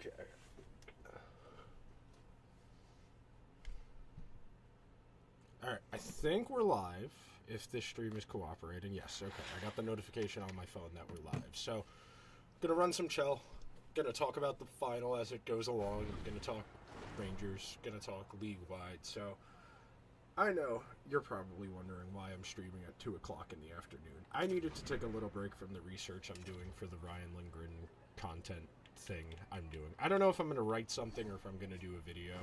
Okay. Alright, I think we're live. If this stream is cooperating. Yes, okay. I got the notification on my phone that we're live. So, gonna run some chill. Gonna talk about the final as it goes along. Gonna talk Rangers. Gonna talk league-wide. So, I know you're probably wondering why I'm streaming at 2 o'clock in the afternoon. I needed to take a little break from the research I'm doing for the Ryan Lindgren content thing I'm doing. I don't know if I'm going to write something or if I'm going to do a video.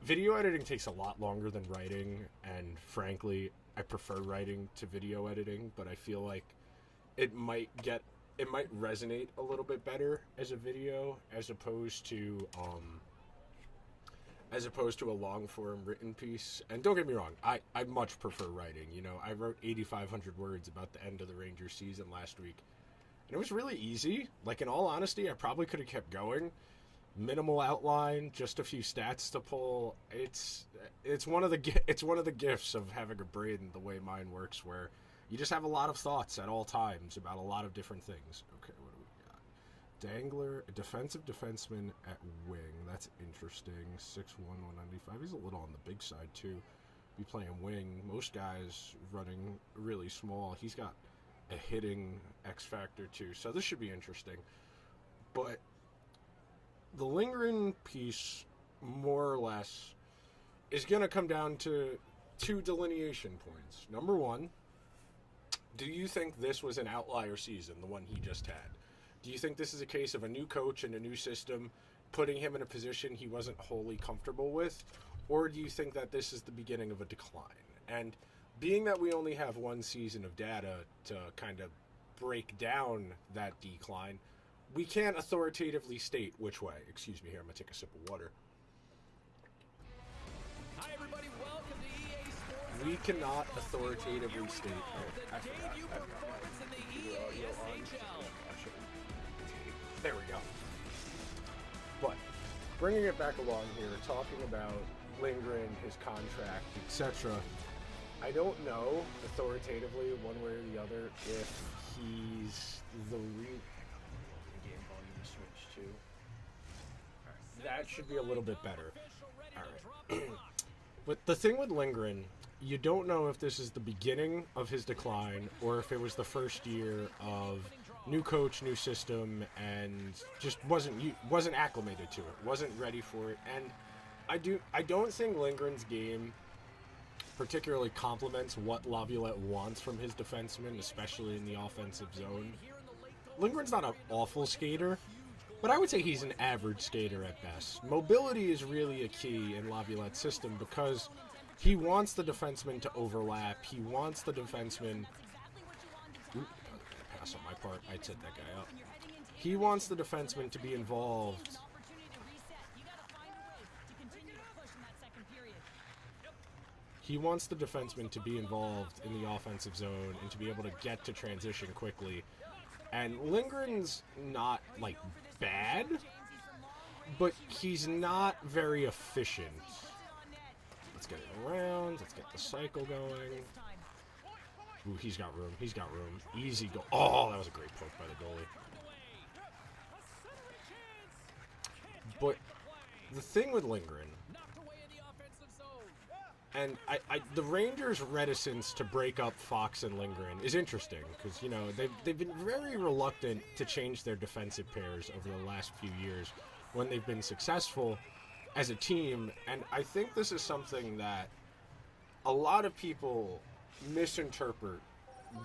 Video editing takes a lot longer than writing, and frankly, I prefer writing to video editing, but I feel like it might resonate a little bit better as a video as opposed to a long-form written piece. And don't get me wrong, I much prefer writing. You know, I wrote 8,500 words about the end of the Rangers season last week. And it was really easy. Like, in all honesty, I probably could have kept going. Minimal outline, just a few stats to pull. It's one of the gifts of having a brain the way mine works, where you just have a lot of thoughts at all times about a lot of different things. Okay, what do we got? Dangler, a defensive defenseman at wing. That's interesting. 6'1", 195. He's a little on the big side, too. Be playing wing. Most guys running really small. He's got a hitting X factor, too. So this should be interesting. But the Lindgren piece, more or less, is going to come down to two delineation points. Number one, do you think this was an outlier season, the one he just had? Do you think this is a case of a new coach and a new system putting him in a position he wasn't wholly comfortable with? Or do you think that this is the beginning of a decline? And being that we only have one season of data to kind of break down that decline, we can't authoritatively state which way. Excuse me here, I'm going to take a sip of water. Hi everybody, welcome to EA Sports. We cannot authoritatively state. The debut performance in the EASHL. There we go. But bringing it back along here, talking about Lindgren, his contract, etc. I don't know authoritatively one way or the other if he's the game volume switch to. That should be a little bit better. All right. But the thing with Lindgren, you don't know if this is the beginning of his decline or if it was the first year of new coach, new system, and just wasn't acclimated to it, wasn't ready for it. And I don't think Lindgren's game particularly complements what Laviolette wants from his defensemen, especially in the offensive zone. Lindgren's not an awful skater, but I would say he's an average skater at best. Mobility is really a key in Laviolette's system because he wants the defenseman to overlap. He wants the defenseman... Oop, pass on my part. I'd set that guy up. He wants the defenseman to be involved. He wants the defenseman to be involved in the offensive zone and to be able to get to transition quickly. And Lindgren's not, like, bad, but he's not very efficient. Let's get it around. Let's get the cycle going. Ooh, he's got room. He's got room. Easy go. Oh, that was a great poke by the goalie. But the thing with Lindgren, and the Rangers' reticence to break up Fox and Lindgren is interesting because, you know, they've been very reluctant to change their defensive pairs over the last few years when they've been successful as a team. And I think this is something that a lot of people misinterpret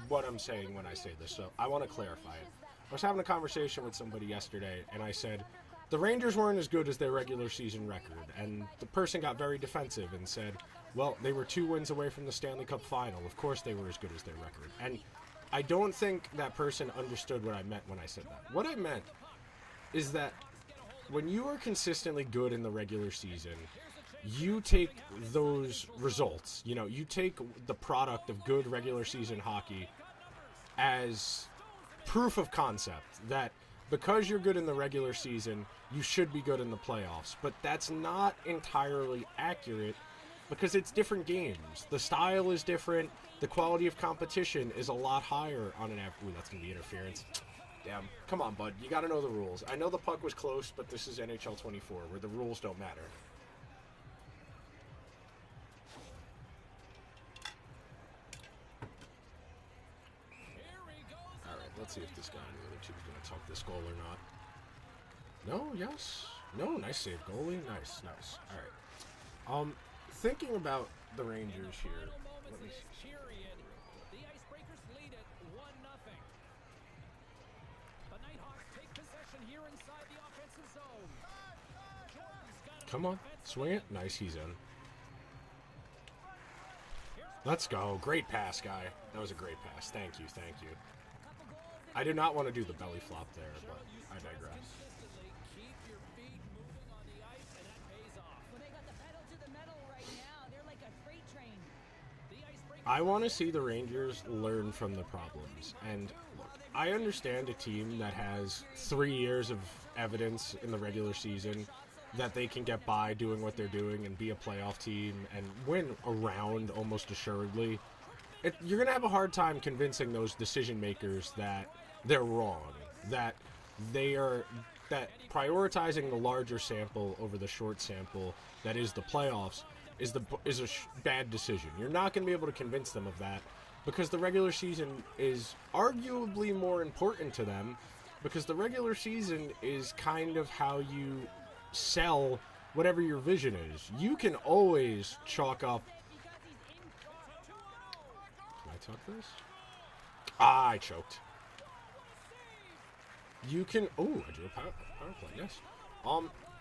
what I'm saying when I say this. So I want to clarify it. I was having a conversation with somebody yesterday, and I said, the Rangers weren't as good as their regular season record. And the person got very defensive and said, well, they were 2 wins away from the Stanley Cup final. Of course they were as good as their record. And I don't think that person understood what I meant when I said that. What I meant is that when you are consistently good in the regular season, you take those results, you know, you take the product of good regular season hockey as proof of concept that because you're good in the regular season, you should be good in the playoffs. But that's not entirely accurate because it's different games. The style is different. The quality of competition is a lot higher on an average. Ooh, that's going to be interference. Damn. Come on, bud. You got to know the rules. I know the puck was close, but this is NHL 24, where the rules don't matter. All right, let's see if this guy in the other team is going to tuck this goal or not. No, yes. No, nice save, goalie. Nice, nice. All right. Thinking about the Rangers here. Let me see. The Icebreakers lead it 1-0. The Nighthawks take possession here inside the offensive zone. Jordan's got it. Come on, swing it. Nice, he's in. Let's go. Great pass, guy. That was a great pass. Thank you, thank you. I did not want to do the belly flop there, but I digress. Keep your feet moving on the ice, and that pays off. Well, they got the pedal to the metal right now. They're like a freight train. The Icebreakers I want to see the Rangers learn from the problems. And look, I understand a team that has 3 years of evidence in the regular season that they can get by doing what they're doing and be a playoff team and win a round almost assuredly. You're going to have a hard time convincing those decision makers that they're wrong, that prioritizing the larger sample over the short sample that is the playoffs is a bad decision. You're not going to be able to convince them of that because the regular season is arguably more important to them because the regular season is kind of how you sell whatever your vision is. You can always chalk up. Can I tuck this? Ah, I choked. You can. Oh, I drew a power play. Yes.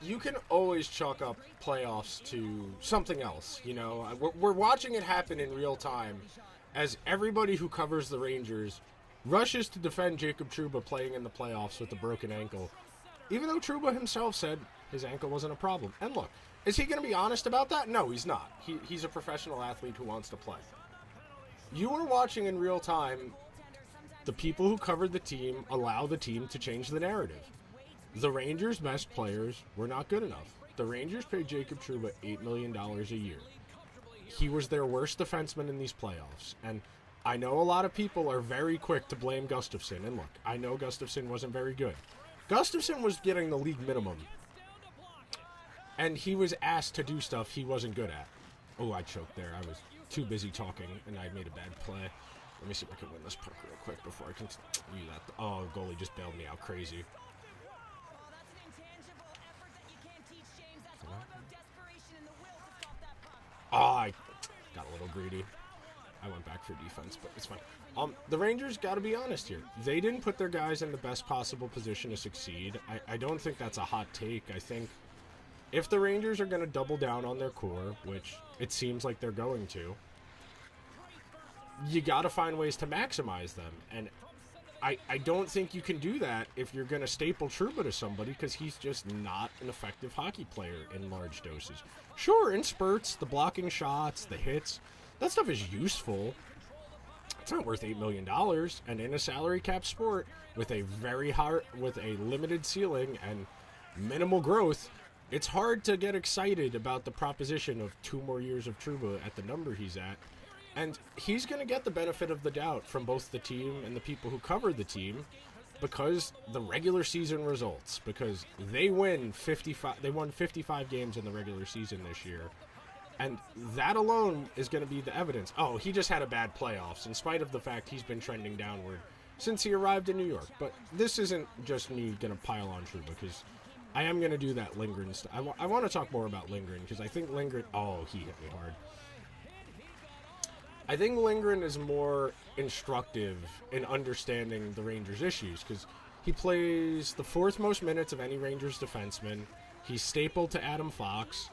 You can always chalk up playoffs to something else. You know, we're watching it happen in real time as everybody who covers the Rangers rushes to defend Jacob Trouba playing in the playoffs with a broken ankle, even though Trouba himself said his ankle wasn't a problem. And look, is he going to be honest about that? No, he's not. He's a professional athlete who wants to play. You are watching in real time the people who covered the team allow the team to change the narrative. The Rangers' best players were not good enough. The Rangers paid Jacob Trouba $8 million a year. He was their worst defenseman in these playoffs. And I know a lot of people are very quick to blame Gustafsson. And look, I know Gustafsson wasn't very good. Gustafsson was getting the league minimum. And he was asked to do stuff he wasn't good at. Oh, I choked there. I was too busy talking, and I made a bad play. Let me see if I can win this puck real quick before I can do that. Oh, goalie just bailed me out crazy. Oh, that's an intangible effort that you can't teach, James. That's all about desperation and the will to stop that puck. Oh, I got a little greedy. I went back for defense, but it's fine. The Rangers got to be honest here. They didn't put their guys in the best possible position to succeed. I don't think that's a hot take. I think if the Rangers are going to double down on their core, which it seems like they're going to, you got to find ways to maximize them. And I don't think you can do that if you're going to staple Trouba to somebody because he's just not an effective hockey player in large doses. Sure, in spurts, the blocking shots, the hits, that stuff is useful. It's not worth $8 million. And in a salary cap sport with a limited ceiling and minimal growth, it's hard to get excited about the proposition of 2 more years of Trouba at the number he's at. And he's going to get the benefit of the doubt from both the team and the people who cover the team because the regular season results, because they won 55 games in the regular season this year. And that alone is going to be the evidence. Oh, he just had a bad playoffs in spite of the fact he's been trending downward since he arrived in New York. But this isn't just me going to pile on Trouba because I am going to do that Lindgren stuff. I want to talk more about Lindgren because I think Lindgren... Oh, he hit me hard. I think Lindgren is more instructive in understanding the Rangers' issues because he plays the 4th most minutes of any Rangers defenseman. He's stapled to Adam Fox.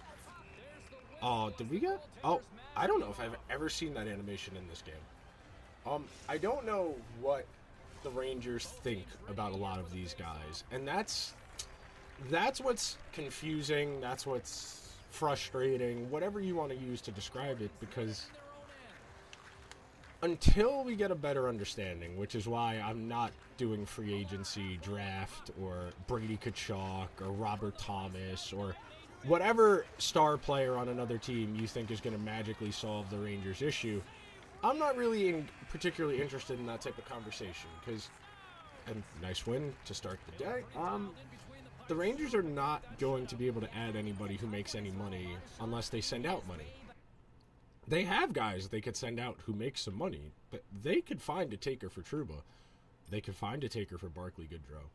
Oh, did we get... Oh, I don't know if I've ever seen that animation in this game. I don't know what the Rangers think about a lot of these guys. And that's what's confusing. That's what's frustrating. Whatever you want to use to describe it, because until we get a better understanding, which is why I'm not doing free agency draft or Brady Tkachuk or Robert Thomas or whatever star player on another team you think is going to magically solve the Rangers' issue, I'm not really particularly interested in that type of conversation because and nice win to start the day. The Rangers are not going to be able to add anybody who makes any money unless they send out money. They have guys they could send out who make some money, but they could find a taker for Trouba. They could find a taker for Barclay Goodrow.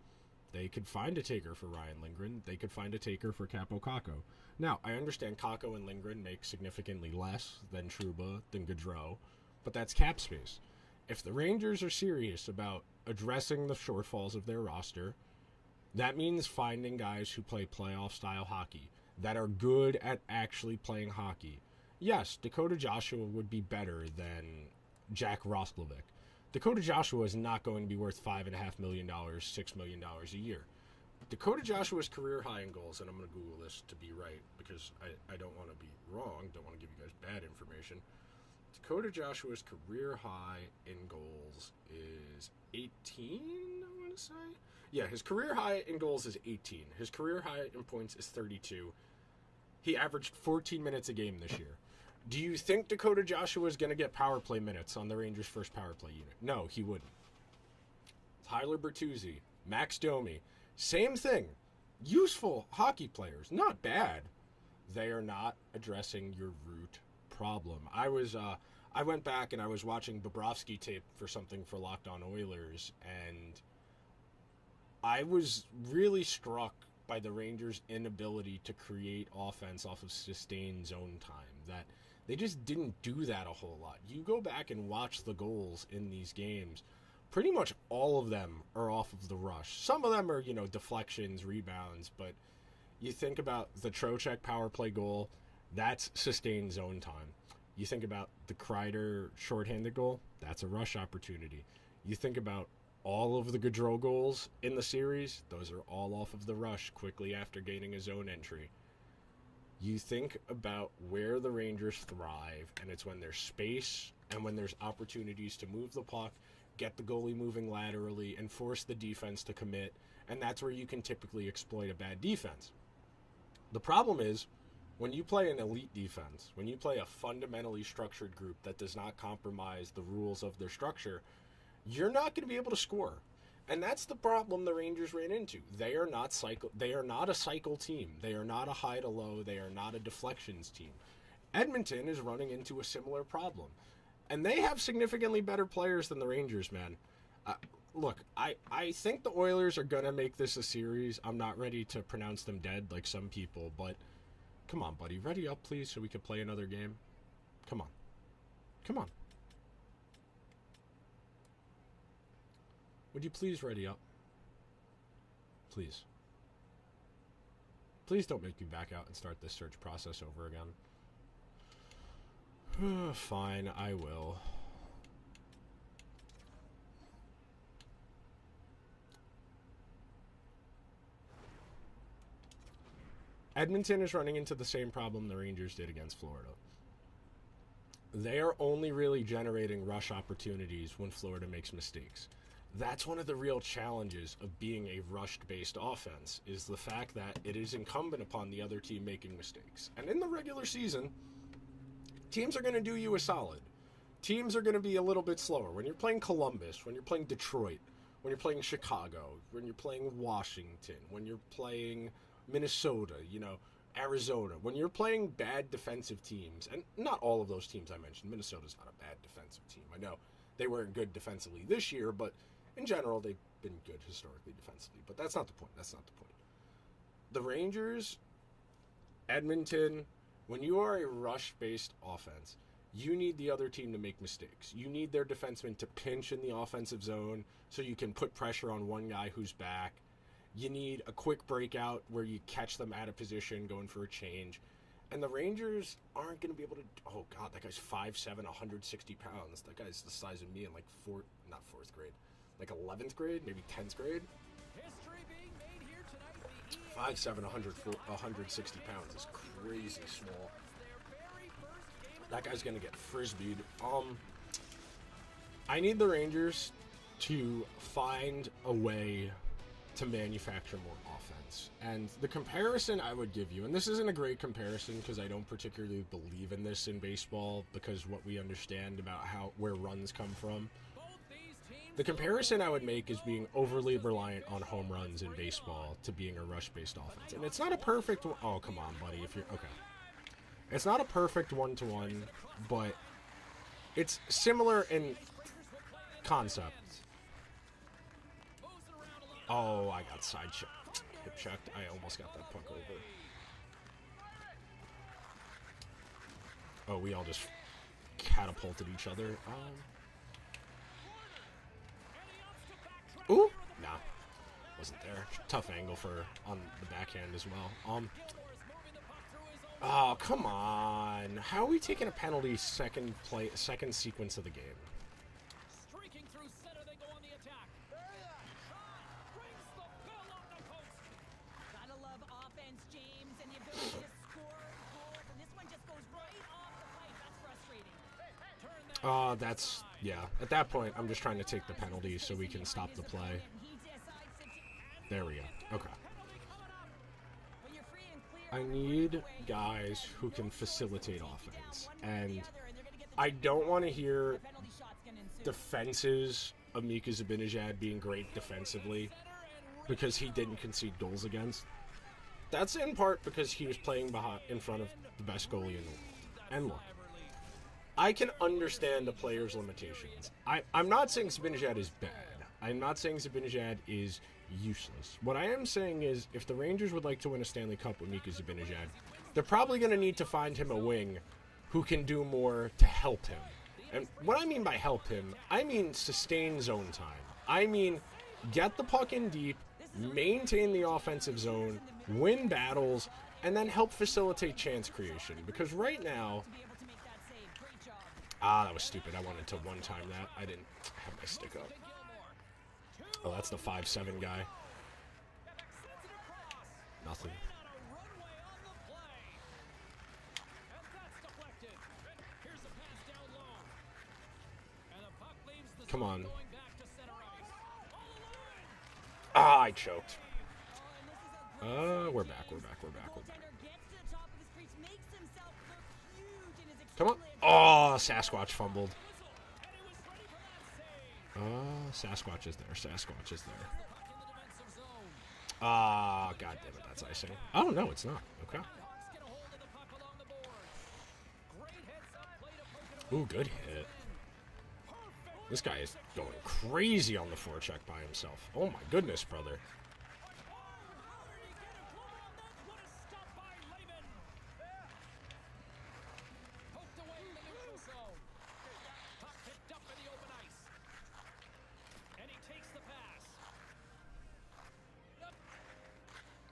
They could find a taker for Ryan Lindgren. They could find a taker for Capo Kakko. Now, I understand Kakko and Lindgren make significantly less than Trouba, than Goodrow, but that's cap space. If the Rangers are serious about addressing the shortfalls of their roster, that means finding guys who play playoff-style hockey, that are good at actually playing hockey. Yes, Dakota Joshua would be better than Jack Roslovic. Dakota Joshua is not going to be worth $5.5 million, $6 million a year. Dakota Joshua's career high in goals, and I'm going to Google this to be right because I don't want to be wrong, don't want to give you guys bad information. Dakota Joshua's career high in goals is 18, I want to say. Yeah, his career high in goals is 18. His career high in points is 32. He averaged 14 minutes a game this year. Do you think Dakota Joshua is going to get power play minutes on the Rangers' first power play unit? No, he wouldn't. Tyler Bertuzzi, Max Domi, same thing. Useful hockey players, not bad. They are not addressing your root problem. I went back and I was watching Bobrovsky tape for something for Locked On Oilers, and I was really struck by the Rangers' inability to create offense off of sustained zone time. That they just didn't do that a whole lot. You go back and watch the goals in these games, pretty much all of them are off of the rush. Some of them are, deflections, rebounds, but you think about the Trocheck power play goal, that's sustained zone time. You think about the Kreider shorthanded goal, that's a rush opportunity. You think about all of the Gaudreau goals in the series, those are all off of the rush quickly after gaining a zone entry. You think about where the Rangers thrive, and it's when there's space and when there's opportunities to move the puck, get the goalie moving laterally, and force the defense to commit, and that's where you can typically exploit a bad defense. The problem is, when you play an elite defense, when you play a fundamentally structured group that does not compromise the rules of their structure, you're not going to be able to score. And that's the problem the Rangers ran into. They are not a cycle team. They are not a high to low. They are not a deflections team. Edmonton is running into a similar problem. And they have significantly better players than the Rangers, man. Look, I think the Oilers are going to make this a series. I'm not ready to pronounce them dead like some people, but come on, buddy. Ready up, please, so we can play another game? Come on. Come on. Would you please ready up? Please. Please don't make me back out and start this search process over again. Fine, I will. Edmonton is running into the same problem the Rangers did against Florida. They are only really generating rush opportunities when Florida makes mistakes. That's one of the real challenges of being a rushed-based offense, is the fact that it is incumbent upon the other team making mistakes. And in the regular season, teams are going to do you a solid. Teams are going to be a little bit slower. When you're playing Columbus, when you're playing Detroit, when you're playing Chicago, when you're playing Washington, when you're playing Minnesota, Arizona, when you're playing bad defensive teams, and not all of those teams I mentioned, Minnesota's not a bad defensive team. I know they weren't good defensively this year, but in general, they've been good historically defensively. But that's not the point. The Rangers, Edmonton, when you are a rush-based offense, you need the other team to make mistakes. You need their defensemen to pinch in the offensive zone so you can put pressure on one guy who's back. You need a quick breakout where you catch them out of position going for a change. And the Rangers aren't going to be able to... Oh, God, that guy's 5'7", 160 pounds. That guy's the size of me in, not 4th grade. 11th grade, maybe 10th grade. History being made here tonight. 5'7", 160 pounds is crazy small. That guy's going to get frisbeed. I need the Rangers to find a way to manufacture more offense. And the comparison I would give you, and this isn't a great comparison because I don't particularly believe in this in baseball, because what we understand about where runs come from. Both these teams The comparison I would make is being overly reliant on home runs in baseball to being a rush-based offense. And it's not a perfect one. Oh, come on, buddy. If you're okay. It's not a perfect one-to-one, but it's similar in concept. Oh, I got side hip checked. I almost got that puck over. Oh, we all just catapulted each other. Ooh, nah, wasn't there. Tough angle for on the backhand as well. Oh, come on! How are we taking a penalty second sequence of the game? Streaking through center, they go on the attack. Brings the bill on the post. Gotta love offense, James, and the ability to score goals. And this one just goes right off the pipe. That's frustrating. Turn that That's, yeah. At that point, I'm just trying to take the penalty so we can stop the play. He decides to There we go. Okay. when you're free and clear. I need guys who can facilitate offense. And I don't want to hear Penalty shots can ensue. defenses of Mika Zibanejad being great defensively because he didn't concede goals against. That's in part because he was playing in front of the best goalie in the world. And look, I can understand the player's limitations. I'm not saying Zibanejad is bad. I'm not saying Zibanejad is useless. What I am saying is if the Rangers would like to win a Stanley Cup with Mika Zibanejad, they're probably going to need to find him a wing who can do more to help him. And what I mean by help him, I mean sustain zone time. I mean get the puck in deep, maintain the offensive zone, win battles, and then help facilitate chance creation. Because right now... To be able to make that save. Great job. that was stupid. I wanted to one-time that. I didn't have my stick up. Oh, that's the 5'7" guy. Nothing. Come on. I choked. We're back. Come on. Oh, Sasquatch fumbled. Sasquatch is there. God damn it, that's icing. Oh, no, it's not. Okay. Ooh, good hit. This guy is going crazy on the forecheck by himself. Oh, my goodness, brother.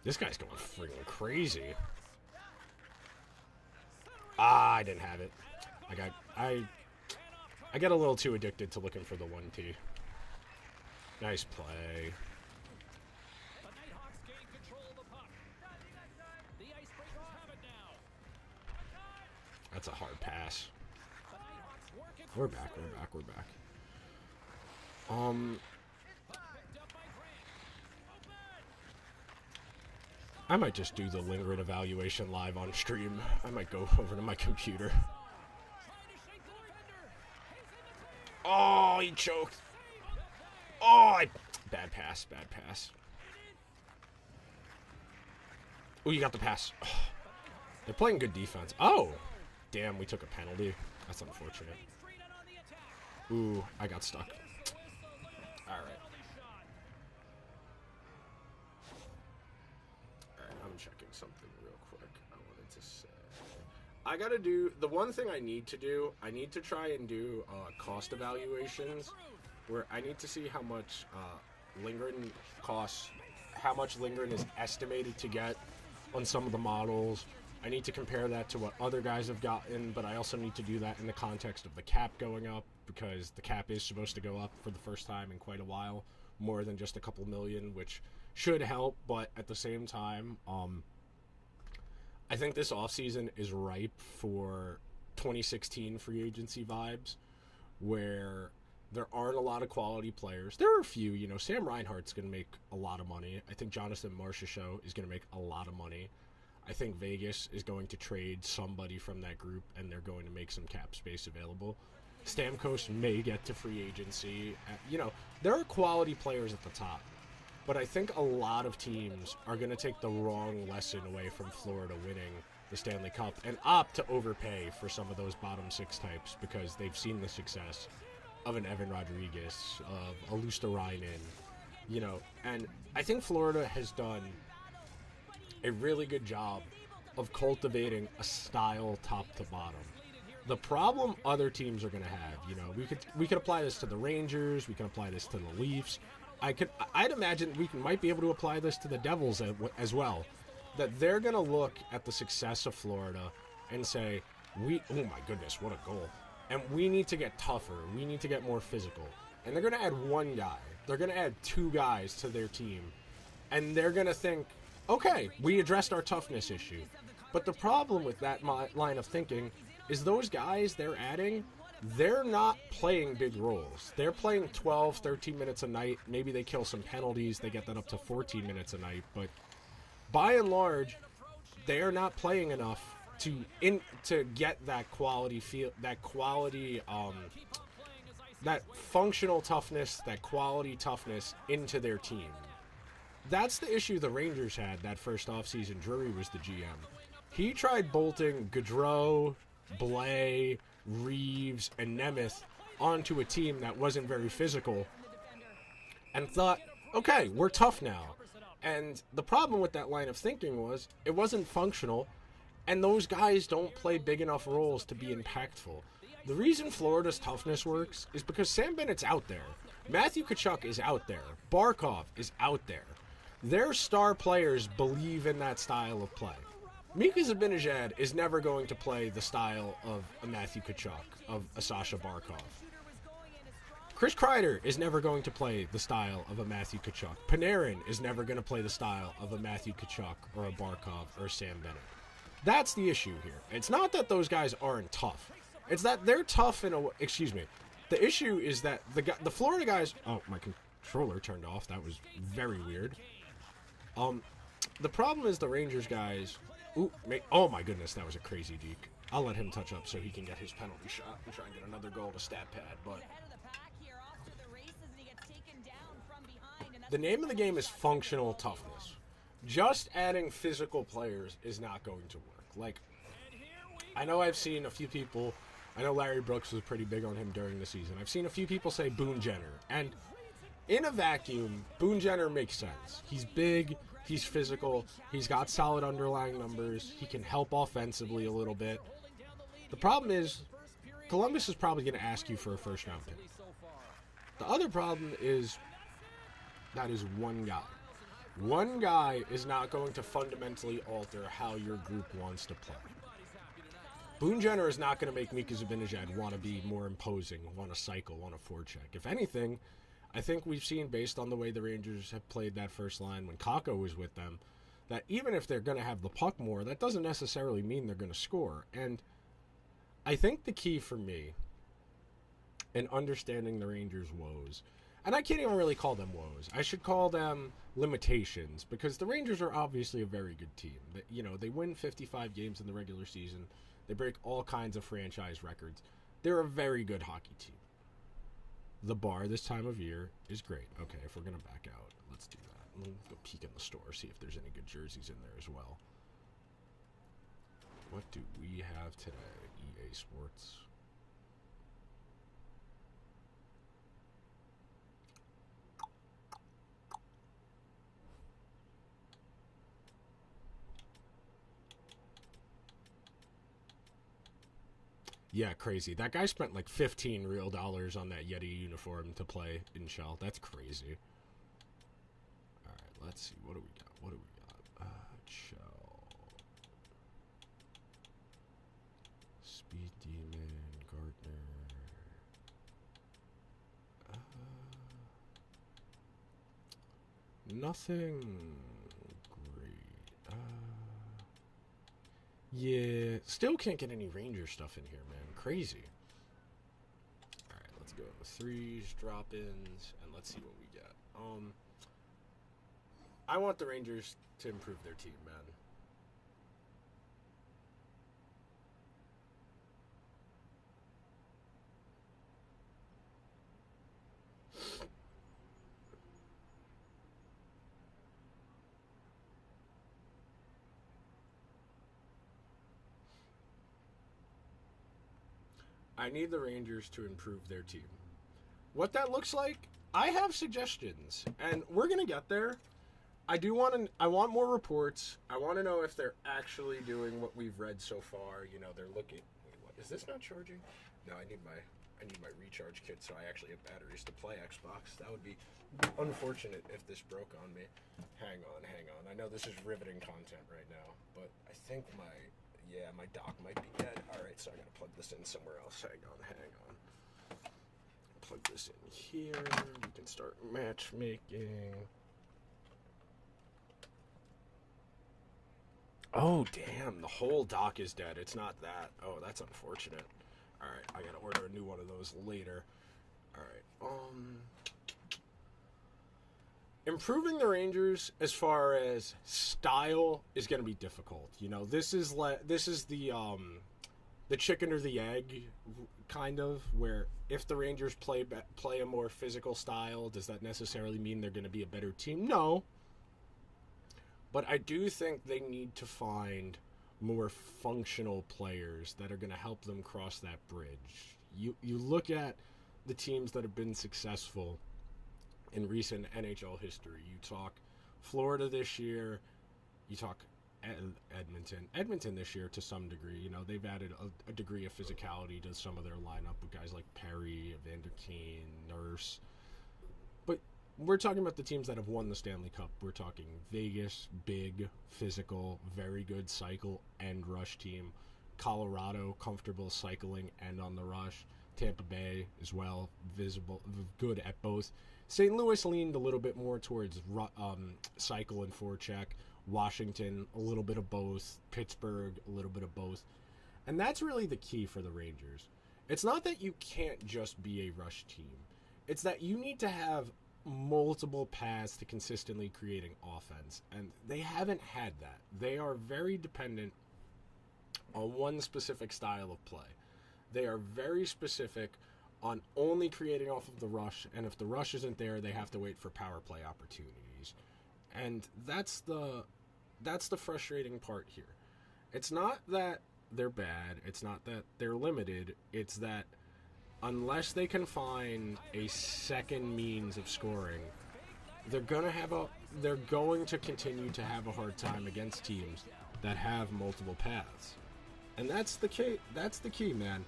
This guy's going freaking crazy. I didn't have it. I got a little too addicted to looking for the 1T. Nice play. That's a hard pass. We're back. I might just do the Lingard evaluation live on stream. I might go over to my computer. Oh, he choked. Oh, bad pass. Oh, you got the pass. Oh, they're playing good defense. Oh, damn, we took a penalty. That's unfortunate. Ooh, I got stuck. All right. I'm checking something real quick. I wanted to say. I gotta do the one thing I need to do. I need to try and do cost evaluations, where I need to see how much Lindgren costs, how much Lindgren is estimated to get on some of the models. I need to compare that to what other guys have gotten, but I also need to do that in the context of the cap going up, because the cap is supposed to go up for the first time in quite a while, more than just a couple million, which should help, but at the same time, I think this offseason is ripe for 2016 free agency vibes, where there aren't a lot of quality players. There are a few, Sam Reinhart's going to make a lot of money. I think Jonathan Marchessault is going to make a lot of money. I think Vegas is going to trade somebody from that group, and they're going to make some cap space available. Stamkos may get to free agency. You know, there are quality players at the top. But I think a lot of teams are going to take the wrong lesson away from Florida winning the Stanley Cup and opt to overpay for some of those bottom six types because they've seen the success of an Evan Rodriguez, of a Luosterainen, you know. And I think Florida has done a really good job of cultivating a style top to bottom. The problem other teams are going to have, you know, we could apply this to the Rangers, we can apply this to the Leafs. I'd imagine might be able to apply this to the Devils as well. That they're going to look at the success of Florida and say, oh my goodness, what a goal. And we need to get tougher. We need to get more physical. And they're going to add one guy. They're going to add two guys to their team. And they're going to think, okay, we addressed our toughness issue. But the problem with that line of thinking is those guys they're adding, they're not playing big roles. They're playing 12, 13 minutes a night. Maybe they kill some penalties. They get that up to 14 minutes a night. But by and large, they're not playing enough to get that quality feel, that functional toughness, that quality toughness into their team. That's the issue the Rangers had that first offseason. Drury was the GM. He tried bolting Gaudreau, Blais, Reeves, and Nemeth onto a team that wasn't very physical and thought, okay, we're tough now. And the problem with that line of thinking was it wasn't functional, and those guys don't play big enough roles to be impactful. The reason Florida's toughness works is because Sam Bennett's out there. Matthew Tkachuk is out there. Barkov is out there. Their star players believe in that style of play. Mika Zibanejad is never going to play the style of a Matthew Tkachuk, of a Sasha Barkov. Chris Kreider is never going to play the style of a Matthew Tkachuk. Panarin is never going to play the style of a Matthew Tkachuk or a Barkov or a Sam Bennett. That's the issue here. It's not that those guys aren't tough. It's that they're tough in a... Excuse me. The issue is that the Florida guys... Oh, my controller turned off. That was very weird. The problem is the Rangers guys... Oh my goodness, that was a crazy deke. I'll let him touch up so he can get his penalty shot and try and get another goal to stat pad, but... The name of the game is functional toughness. Just adding physical players is not going to work. Like, I know I've seen a few people... I know Larry Brooks was pretty big on him during the season. I've seen a few people say Boone Jenner, and in a vacuum, Boone Jenner makes sense. He's big... He's physical. He's got solid underlying numbers. He can help offensively a little bit. The problem is, Columbus is probably going to ask you for a first-round pick. The other problem is, that is one guy. One guy is not going to fundamentally alter how your group wants to play. Boone Jenner is not going to make Mika Zibanejad want to be more imposing, want to cycle, want to forecheck. If anything... I think we've seen, based on the way the Rangers have played that first line when Kakko was with them, that even if they're going to have the puck more, that doesn't necessarily mean they're going to score. And I think the key for me in understanding the Rangers' woes, and I can't even really call them woes, I should call them limitations, because the Rangers are obviously a very good team. You know, they win 55 games in the regular season. They break all kinds of franchise records. They're a very good hockey team. The bar this time of year is great. Okay, if we're going to back out, let's do that. We'll go peek in the store, see if there's any good jerseys in there as well. What do we have today? EA Sports. Yeah, crazy. That guy spent like $15 real on that Yeti uniform to play in Shell. That's crazy. All right, let's see. What do we got? Shell. Speed Demon, Gardner. Nothing great. Yeah, still can't get any Ranger stuff in here, man. Crazy. All right, let's go. 3s, drop-ins, and let's see what we get. I want the Rangers to improve their team, man. I need the Rangers to improve their team. What that looks like, I have suggestions, and we're gonna get there. I want more reports. I want to know if they're actually doing what we've read so far. You know, they're looking. Wait, what? Is this not charging? No, I need my recharge kit so I actually have batteries to play Xbox. That would be unfortunate if this broke on me. Hang on. I know this is riveting content right now, but I think my dock might be dead. All right, so I gotta plug this in somewhere else. Hang on. Plug this in here. We can start matchmaking. Oh, damn, the whole dock is dead. It's not that. Oh, that's unfortunate. All right, I gotta order a new one of those later. All right, improving the Rangers as far as style is gonna be difficult. You know, this is the chicken or the egg kind of, where if the Rangers play a more physical style, does that necessarily mean they're gonna be a better team? No. But I do think they need to find more functional players that are going to help them cross that bridge. You look at the teams that have been successful in recent NHL history. You talk Florida this year. You talk Edmonton. Edmonton this year to some degree. You know, they've added a degree of physicality to some of their lineup with guys like Perry, Evander Kane, Nurse. But we're talking about the teams that have won the Stanley Cup. We're talking Vegas, big, physical, very good cycle and rush team. Colorado, comfortable cycling and on the rush. Tampa Bay as well, visible, good at both. St. Louis leaned a little bit more towards cycle and forecheck. Washington, a little bit of both. Pittsburgh, a little bit of both. And that's really the key for the Rangers. It's not that you can't just be a rush team. It's that you need to have multiple paths to consistently creating offense, and they haven't had that. They are very dependent on one specific style of play. They are very specific on only creating off of the rush, and if the rush isn't there, they have to wait for power play opportunities. And that's the frustrating part here. It's not that they're bad, it's not that they're limited, it's that unless they can find a second means of scoring, they're going to continue to have a hard time against teams that have multiple paths. And that's the key, man.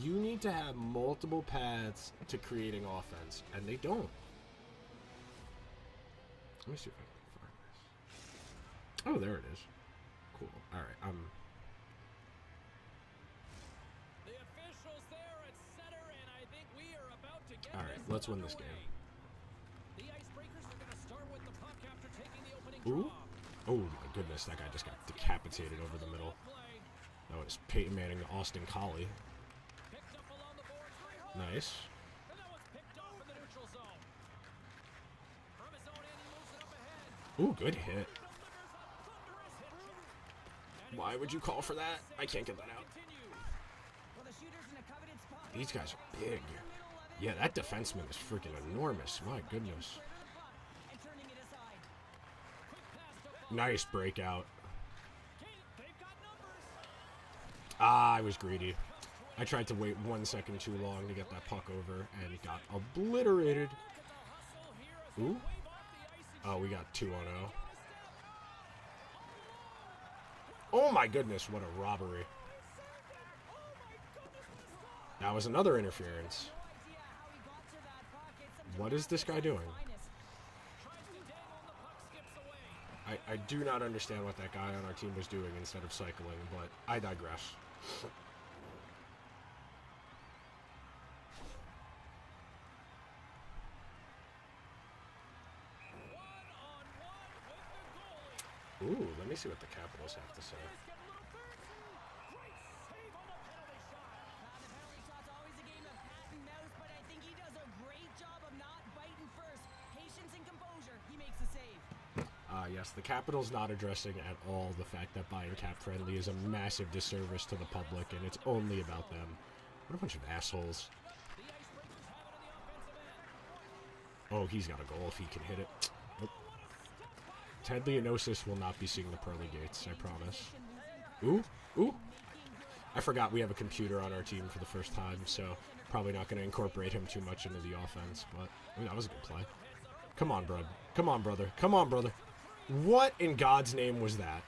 You need to have multiple paths to creating offense, and they don't. Let me see if I can find this. Oh, there it is. Cool. All right, All right, let's win this game. Ooh. Oh, my goodness. That guy just got decapitated over the middle. That was Peyton Manning to Austin Collie. Nice. Ooh, good hit. Why would you call for that? I can't get that out. These guys are big. Yeah, that defenseman is freaking enormous. My goodness. Nice breakout. I was greedy. I tried to wait 1 second too long to get that puck over and got obliterated. Ooh. Oh, we got 2-0. Oh my goodness, what a robbery. That was another interference. What is this guy doing? I do not understand what that guy on our team was doing instead of cycling, but I digress. Ooh, let me see what the Capitals have to say. Yes, the Capitals not addressing at all the fact that buying cap friendly is a massive disservice to the public, and it's only about them. What a bunch of assholes. Oh, he's got a goal if he can hit it. Nope. Ted Leonosis will not be seeing the pearly gates, I promise. Ooh, ooh. I forgot we have a computer on our team for the first time, so probably not going to incorporate him too much into the offense, but I mean, that was a good play. Come on, bro. Come on, brother. Come on, brother. What in God's name was that?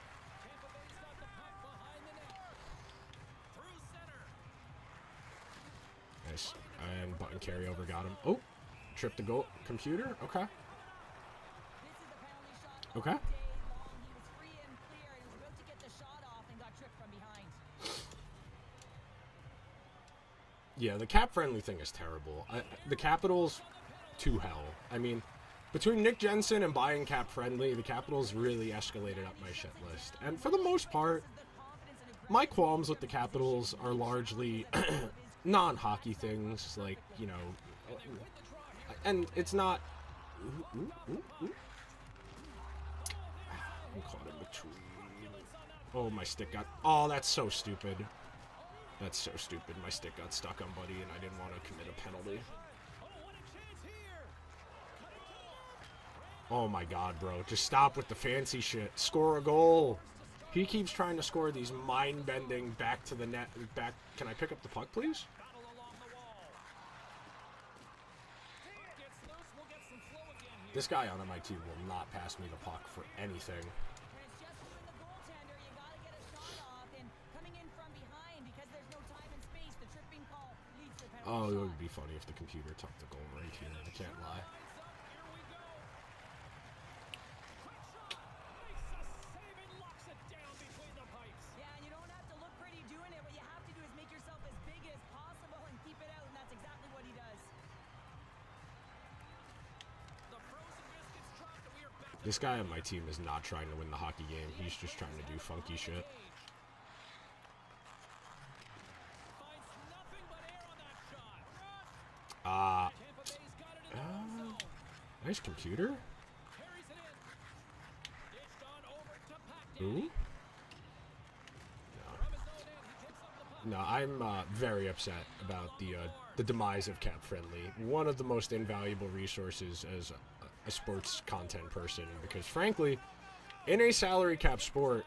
Nice. And button carryover got him. Oh, tripped the goal. Computer? Okay. Okay. Yeah, the cap-friendly thing is terrible. The Capitals, to hell. I mean, between Nick Jensen and buying cap-friendly, the Capitals really escalated up my shit list. And for the most part, my qualms with the Capitals are largely non-hockey things, like, you know, and it's not... I'm caught in between. Oh, my stick got... Oh, that's so stupid. That's so stupid. My stick got stuck on Buddy, and I didn't want to commit a penalty. Oh my god, bro. Just stop with the fancy shit. Score a goal. He keeps trying to score these mind-bending back to the net. Back. Can I pick up the puck, please? This guy on my team will not pass me the puck for anything. Oh, it would be funny if the computer took the goal right here. I can't lie. Yeah, and you don't have to look pretty doing it. What you have to do is make yourself as big as possible and keep it out, and that's exactly what he does. This guy on my team is not trying to win the hockey game. He's just trying to do funky shit. Nice computer. Ooh. No, I'm very upset about the demise of Cap Friendly. One of the most invaluable resources as a sports content person, because frankly, in a salary cap sport,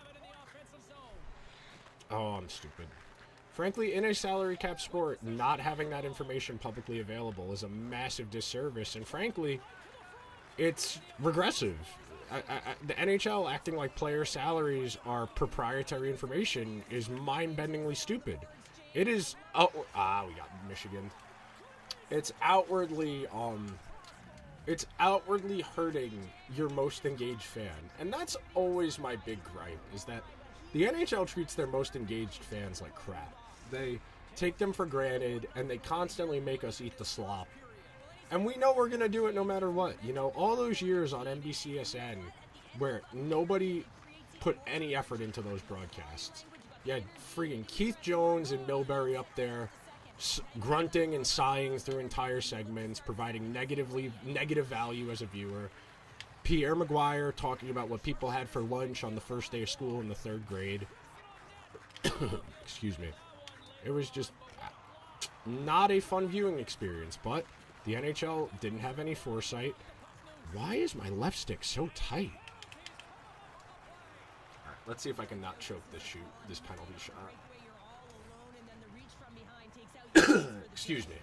oh, I'm stupid. Frankly, in a salary cap sport, not having that information publicly available is a massive disservice, and frankly, it's regressive. The NHL acting like player salaries are proprietary information is mind-bendingly stupid. It is... Oh, we got Michigan. It's outwardly hurting your most engaged fan. And that's always my big gripe, is that the NHL treats their most engaged fans like crap. They take them for granted, and they constantly make us eat the slop. And we know we're going to do it no matter what. You know, all those years on NBCSN where nobody put any effort into those broadcasts. You had freaking Keith Jones and Milbury up there grunting and sighing through entire segments, providing negative value as a viewer. Pierre Maguire talking about what people had for lunch on the first day of school in the 3rd grade. Excuse me. It was just not a fun viewing experience, but the NHL didn't have any foresight. Why is my left stick so tight? All right, let's see if I can not choke this penalty shot. Excuse me.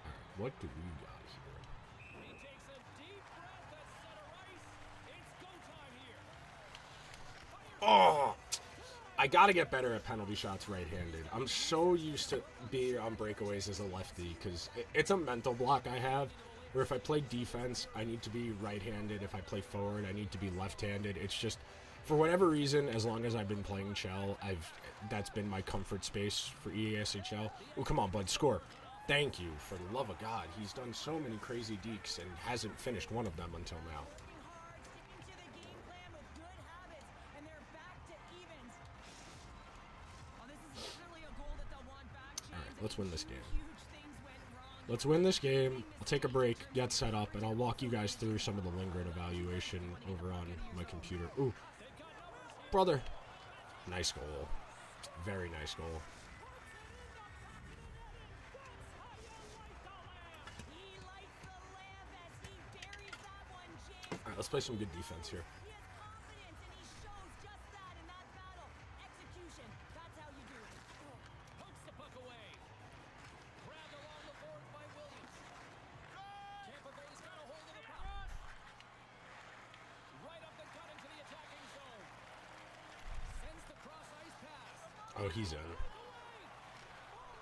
All right, what do we got here? Oh! I gotta get better at penalty shots right-handed. I'm so used to being on breakaways as a lefty because it's a mental block I have where if I play defense, I need to be right-handed. If I play forward, I need to be left-handed. It's just, for whatever reason, as long as I've been playing Chell, that's been my comfort space for EASHL. Oh, come on, bud, score. Thank you. For the love of God, he's done so many crazy dekes and hasn't finished one of them until now. Let's win this game. Let's win this game. I'll take a break, get set up, and I'll walk you guys through some of the lingering evaluation over on my computer. Ooh. Brother. Nice goal. Very nice goal. All right, let's play some good defense here. Oh, he's in.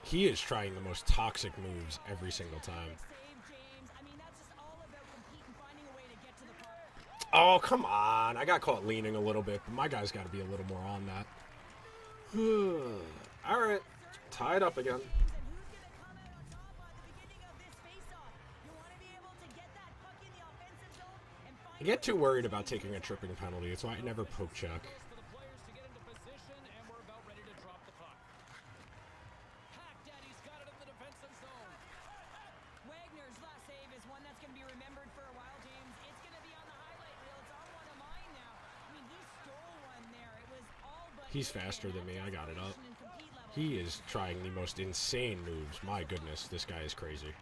He is trying the most toxic moves every single time. Save, James. I mean, that's just all about competing, finding a way to get to the puck. Oh, come on. I got caught leaning a little bit, but my guy's got to be a little more on that. All right. Tie it up again. And who's going to come out on top on the beginning of this face-off? You want to be able to get that puck in the offensive zone and find I get too worried about taking a tripping penalty. It's why I never poke check. For the players to get into position, and we're about ready to drop the puck. Hacked at, he's got it in the defensive zone. Wagner's last save is one that's going to be remembered for a while, James. It's going to be on the highlight reel. It's on one of mine now. I mean, he stole one there. It was all but He's in. faster than me. I got it up. And compete level. He is trying the most insane moves. My goodness, this guy is crazy.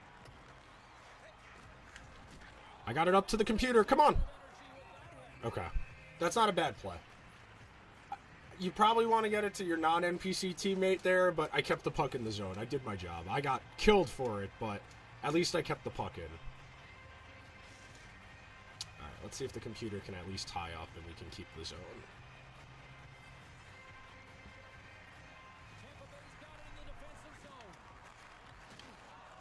I got it up to the computer. Come on. Okay. That's not a bad play. You probably want to get it to your non-NPC teammate there, but I kept the puck in the zone. I did my job. I got killed for it, but at least I kept the puck in. All right, let's see if the computer can at least tie up and we can keep the zone. Tampa Bay's got it in the defensive zone.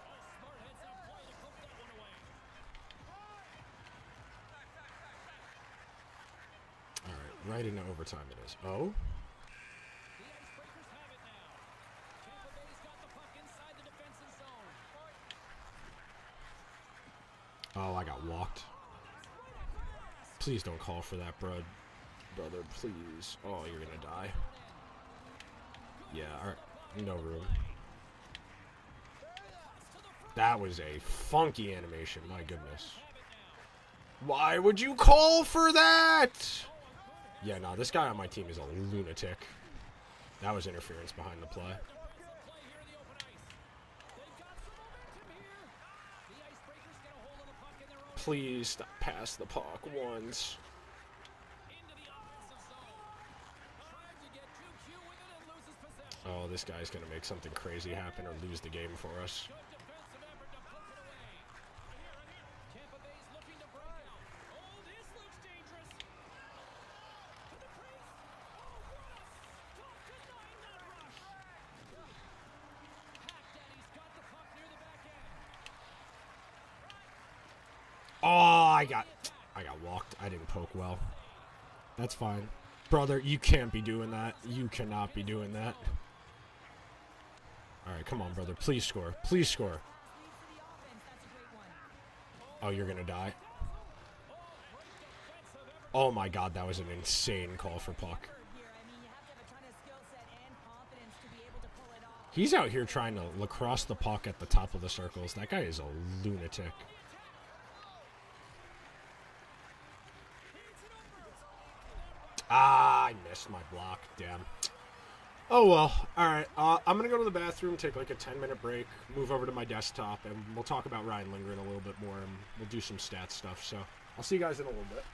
Oh, smart heads up play to cook that one away. All right, right into overtime it is. Oh? The Icebreakers have it now. Tampa Bay's got the puck inside the defensive zone. Oh, I got walked. Please don't call for that, brother, please. Oh, you're gonna die. Yeah, alright. No room. That was a funky animation, my goodness. Why would you call for that? Yeah, no, this guy on my team is a lunatic. That was interference behind the play. Please stop pass the puck once. Oh, this guy's going to make something crazy happen or lose the game for us. Oh, I got walked. I didn't poke well. That's fine. Brother, you can't be doing that. You cannot be doing that. All right, come on, brother. Please score. Please score. Oh, you're going to die? Oh, my God. That was an insane call for puck. He's out here trying to lacrosse the puck at the top of the circles. That guy is a lunatic. Ah, I missed my block. Damn. Oh, well. All right. I'm going to go to the bathroom, take like a 10-minute break, move over to my desktop, and we'll talk about Ryan Lindgren a little bit more, and we'll do some stats stuff. So I'll see you guys in a little bit.